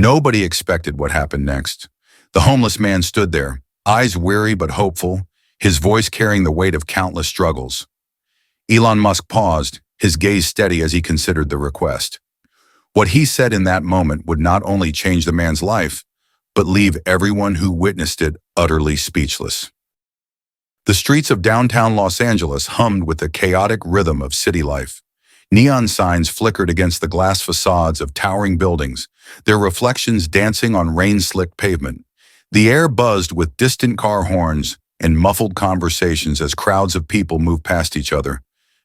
Nobody expected what happened next. The homeless man stood there, eyes weary but hopeful, his voice carrying the weight of countless struggles. Elon Musk paused, his gaze steady as he considered the request. What he said in that moment would not only change the man's life, but leave everyone who witnessed it utterly speechless. The streets of downtown Los Angeles hummed with the chaotic rhythm of city life. Neon signs flickered against the glass facades of towering buildings, their reflections dancing on rain-slicked pavement. The air buzzed with distant car horns and muffled conversations as crowds of people moved past each other,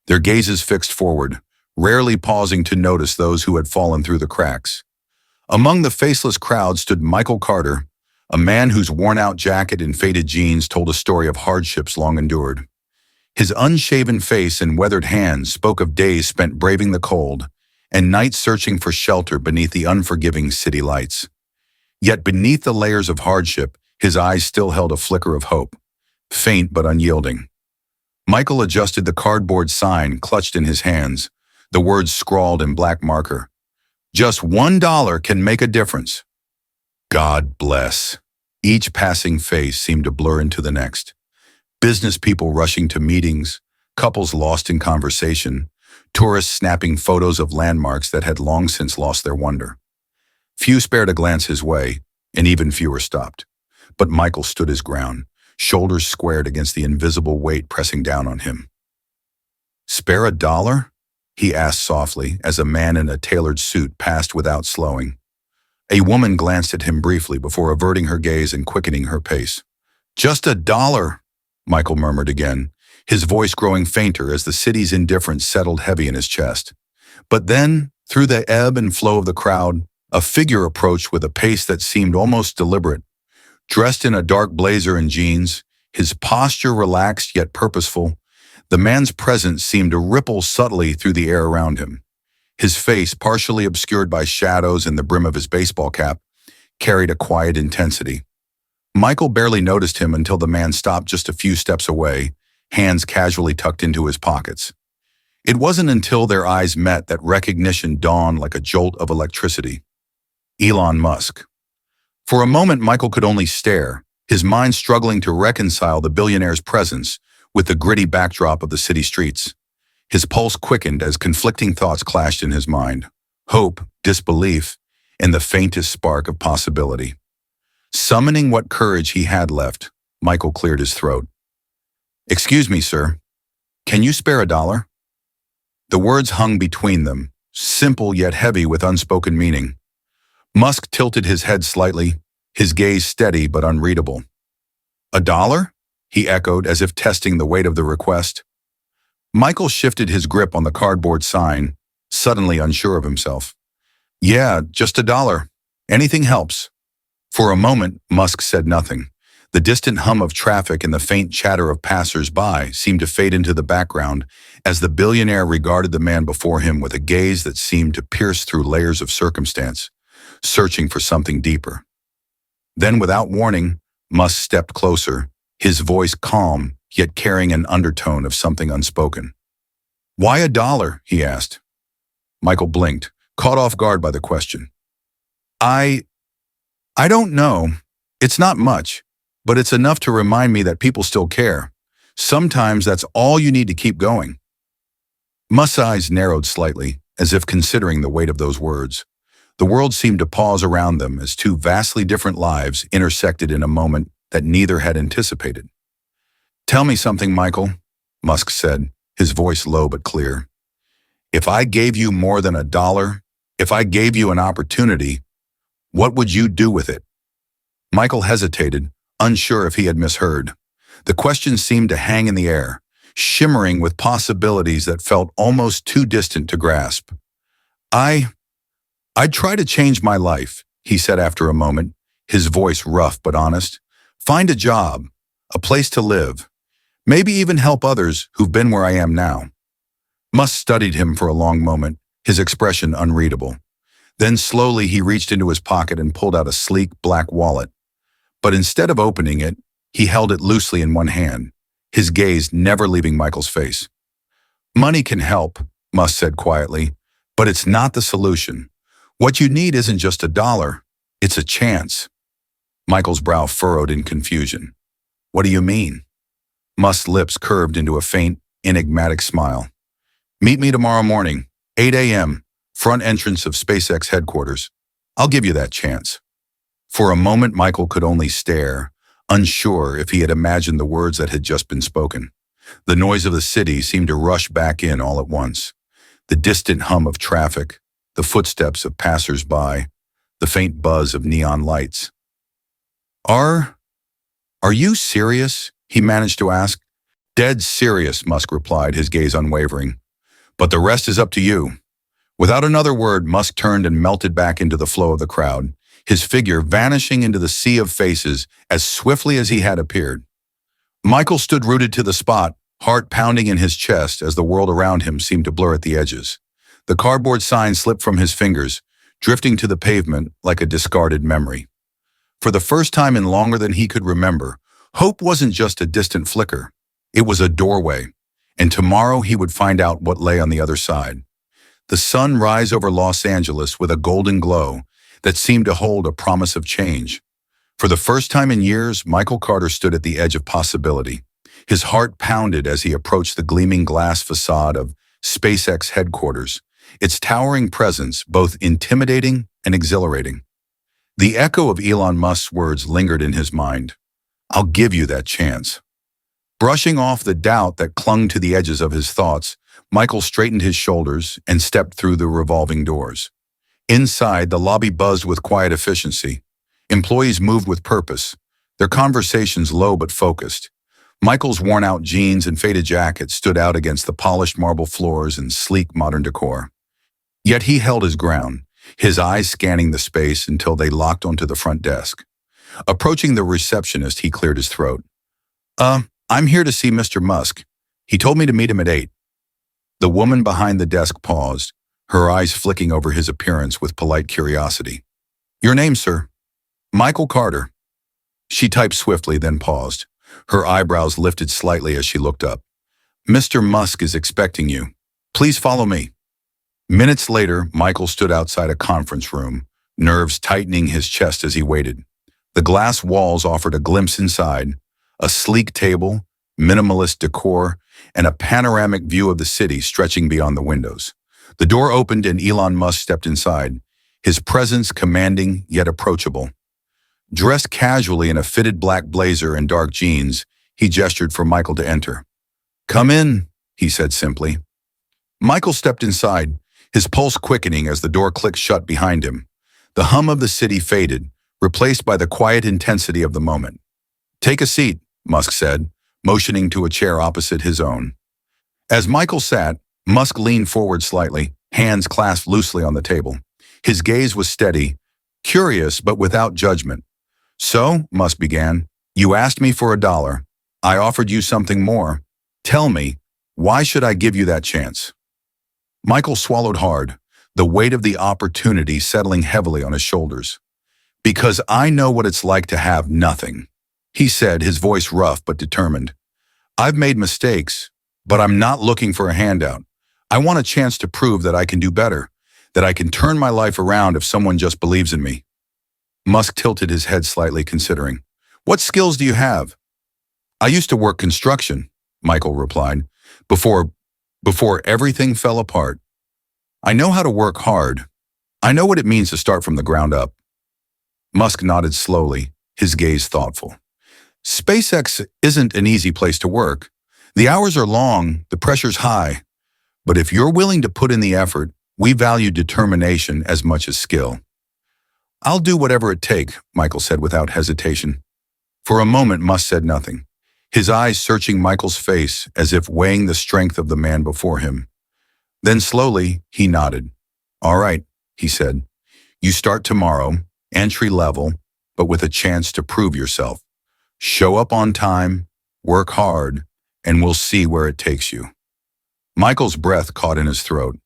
their gazes fixed forward, rarely pausing to notice those who had fallen through the cracks. Among the faceless crowd stood Michael Carter, a man whose worn-out jacket and faded jeans told a story of hardships long endured. His unshaven face and weathered hands spoke of days spent braving the cold and nights searching for shelter beneath the unforgiving city lights. Yet beneath the layers of hardship, his eyes still held a flicker of hope, faint but unyielding. Michael adjusted the cardboard sign clutched in his hands, the words scrawled in black marker. Just $1 can make a difference. God bless. Each passing face seemed to blur into the next. Business people rushing to meetings, couples lost in conversation, tourists snapping photos of landmarks that had long since lost their wonder. Few spared a glance his way, and even fewer stopped. But Michael stood his ground, shoulders squared against the invisible weight pressing down on him. "Spare a dollar?" he asked softly as a man in a tailored suit passed without slowing. A woman glanced at him briefly before averting her gaze and quickening her pace. "Just $1, Michael murmured again, his voice growing fainter as the city's indifference settled heavy in his chest. But then, through the ebb and flow of the crowd, a figure approached with a pace that seemed almost deliberate. Dressed in a dark blazer and jeans, his posture relaxed yet purposeful, the man's presence seemed to ripple subtly through the air around him. His face, partially obscured by shadows and the brim of his baseball cap, carried a quiet intensity. Michael barely noticed him until the man stopped just a few steps away, hands casually tucked into his pockets. It wasn't until their eyes met that recognition dawned like a jolt of electricity. Elon Musk. For a moment, Michael could only stare, his mind struggling to reconcile the billionaire's presence with the gritty backdrop of the city streets. His pulse quickened as conflicting thoughts clashed in his mind. Hope, disbelief, and the faintest spark of possibility. Summoning what courage he had left, Michael cleared his throat. "Excuse me, sir. Can you spare $1?" The words hung between them, simple yet heavy with unspoken meaning. Musk tilted his head slightly, his gaze steady but unreadable. $1? He echoed as if testing the weight of the request. Michael shifted his grip on the cardboard sign, suddenly unsure of himself. "Yeah, just $1. Anything helps." For a moment, Musk said nothing. The distant hum of traffic and the faint chatter of passers-by seemed to fade into the background as the billionaire regarded the man before him with a gaze that seemed to pierce through layers of circumstance, searching for something deeper. Then, without warning, Musk stepped closer, his voice calm, yet carrying an undertone of something unspoken. "Why $1?" he asked. Michael blinked, caught off guard by the question. I don't know. It's not much, but it's enough to remind me that people still care. Sometimes that's all you need to keep going." Musk's eyes narrowed slightly, as if considering the weight of those words. The world seemed to pause around them as two vastly different lives intersected in a moment that neither had anticipated. "Tell me something, Michael," Musk said, his voice low but clear. "If I gave you more than $1, if I gave you an opportunity, what would you do with it?" Michael hesitated, unsure if he had misheard. The question seemed to hang in the air, shimmering with possibilities that felt almost too distant to grasp. I'd try to change my life," he said after a moment, his voice rough but honest. "Find a job, a place to live, maybe even help others who've been where I am now." Musk studied him for a long moment, his expression unreadable. Then slowly he reached into his pocket and pulled out a sleek black wallet. But instead of opening it, he held it loosely in one hand, his gaze never leaving Michael's face. "Money can help," Musk said quietly, "but it's not the solution. What you need isn't just $1. It's a chance. Michael's brow furrowed in confusion. What do you mean? Musk's lips curved into a faint, enigmatic smile. Meet me tomorrow morning, 8 a.m., front entrance of SpaceX headquarters. I'll give you that chance. For a moment, Michael could only stare, unsure if he had imagined the words that had just been spoken. The noise of the city seemed to rush back in all at once. The distant hum of traffic, the footsteps of passers-by, the faint buzz of neon lights. Are you serious? He managed to ask. Dead serious, Musk replied, his gaze unwavering. But the rest is up to you. Without another word, Musk turned and melted back into the flow of the crowd, his figure vanishing into the sea of faces as swiftly as he had appeared. Michael stood rooted to the spot, heart pounding in his chest as the world around him seemed to blur at the edges. The cardboard sign slipped from his fingers, drifting to the pavement like a discarded memory. For the first time in longer than he could remember, hope wasn't just a distant flicker. It was a doorway, and tomorrow he would find out what lay on the other side. The sun rise over Los Angeles with a golden glow that seemed to hold a promise of change. For the first time in years, Michael Carter stood at the edge of possibility. His heart pounded as he approached the gleaming glass facade of SpaceX headquarters, its towering presence both intimidating and exhilarating. The echo of Elon Musk's words lingered in his mind. I'll give you that chance. Brushing off the doubt that clung to the edges of his thoughts, Michael straightened his shoulders and stepped through the revolving doors. Inside, the lobby buzzed with quiet efficiency. Employees moved with purpose, their conversations low but focused. Michael's worn-out jeans and faded jacket stood out against the polished marble floors and sleek modern decor. Yet he held his ground, his eyes scanning the space until they locked onto the front desk. Approaching the receptionist, he cleared his throat. I'm here to see Mr. Musk. He told me to meet him at 8. The woman behind the desk paused, her eyes flicking over his appearance with polite curiosity. Your name, sir? Michael Carter. She typed swiftly, then paused. Her eyebrows lifted slightly as she looked up. Mr. Musk is expecting you. Please follow me. Minutes later, Michael stood outside a conference room, nerves tightening his chest as he waited. The glass walls offered a glimpse inside, a sleek table, minimalist decor, and a panoramic view of the city stretching beyond the windows. The door opened and Elon Musk stepped inside, his presence commanding yet approachable. Dressed casually in a fitted black blazer and dark jeans, he gestured for Michael to enter. Come in, he said simply. Michael stepped inside, his pulse quickening as the door clicked shut behind him. The hum of the city faded, replaced by the quiet intensity of the moment. Take a seat, Musk said, motioning to a chair opposite his own. As Michael sat, Musk leaned forward slightly, hands clasped loosely on the table. His gaze was steady, curious but without judgment. So, Musk began, you asked me for $1. I offered you something more. Tell me, why should I give you that chance? Michael swallowed hard, the weight of the opportunity settling heavily on his shoulders. Because I know what it's like to have nothing, he said, his voice rough but determined. I've made mistakes, but I'm not looking for a handout. I want a chance to prove that I can do better, that I can turn my life around if someone just believes in me. Musk tilted his head slightly, considering. What skills do you have? I used to work construction, Michael replied, before everything fell apart. I know how to work hard. I know what it means to start from the ground up. Musk nodded slowly, his gaze thoughtful. SpaceX isn't an easy place to work. The hours are long, the pressure's high. But if you're willing to put in the effort, we value determination as much as skill. I'll do whatever it takes, Michael said without hesitation. For a moment, Musk said nothing, his eyes searching Michael's face as if weighing the strength of the man before him. Then slowly, he nodded. All right, he said. You start tomorrow, entry level, but with a chance to prove yourself. Show up on time, work hard, and we'll see where it takes you. Michael's breath caught in his throat.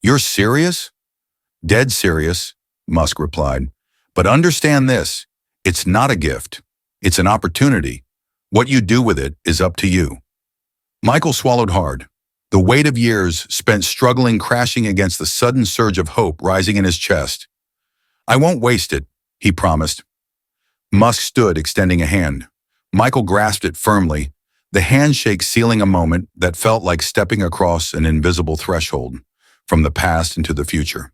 You're serious? Dead serious, Musk replied. But understand this, it's not a gift. It's an opportunity. What you do with it is up to you. Michael swallowed hard, the weight of years spent struggling crashing against the sudden surge of hope rising in his chest. I won't waste it, he promised. Musk stood, extending a hand. Michael grasped it firmly, the handshake sealing a moment that felt like stepping across an invisible threshold from the past into the future.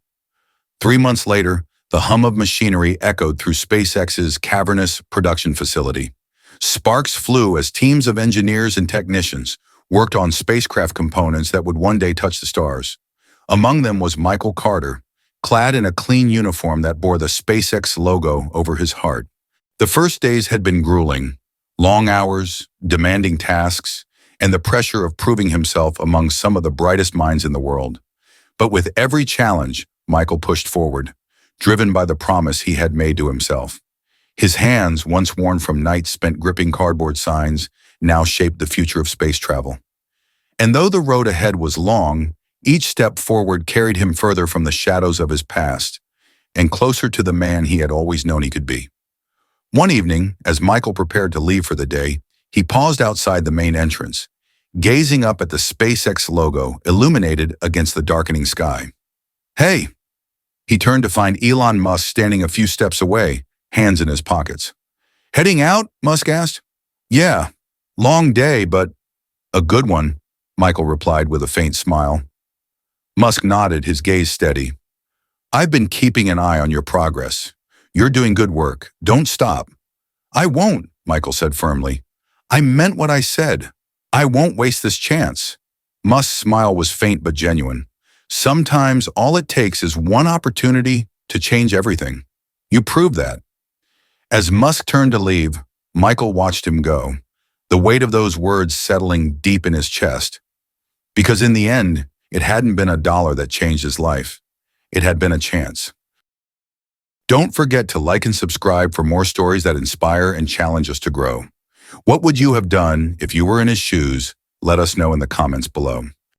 3 months later, the hum of machinery echoed through SpaceX's cavernous production facility. Sparks flew as teams of engineers and technicians worked on spacecraft components that would one day touch the stars. Among them was Michael Carter, clad in a clean uniform that bore the SpaceX logo over his heart. The first days had been grueling. Long hours, demanding tasks, and the pressure of proving himself among some of the brightest minds in the world. But with every challenge, Michael pushed forward, driven by the promise he had made to himself. His hands, once worn from nights spent gripping cardboard signs, now shaped the future of space travel. And though the road ahead was long, each step forward carried him further from the shadows of his past and closer to the man he had always known he could be. One evening, as Michael prepared to leave for the day, he paused outside the main entrance, gazing up at the SpaceX logo illuminated against the darkening sky. "Hey!" He turned to find Elon Musk standing a few steps away, hands in his pockets. "Heading out?" Musk asked. "Yeah, long day, but a good one," Michael replied with a faint smile. Musk nodded, his gaze steady. "I've been keeping an eye on your progress. You're doing good work. Don't stop." "I won't," Michael said firmly. "I meant what I said. I won't waste this chance." Musk's smile was faint but genuine. "Sometimes all it takes is one opportunity to change everything. You proved that." As Musk turned to leave, Michael watched him go, the weight of those words settling deep in his chest. Because in the end, it hadn't been a dollar that changed his life. It had been a chance. Don't forget to like and subscribe for more stories that inspire and challenge us to grow. What would you have done if you were in his shoes? Let us know in the comments below.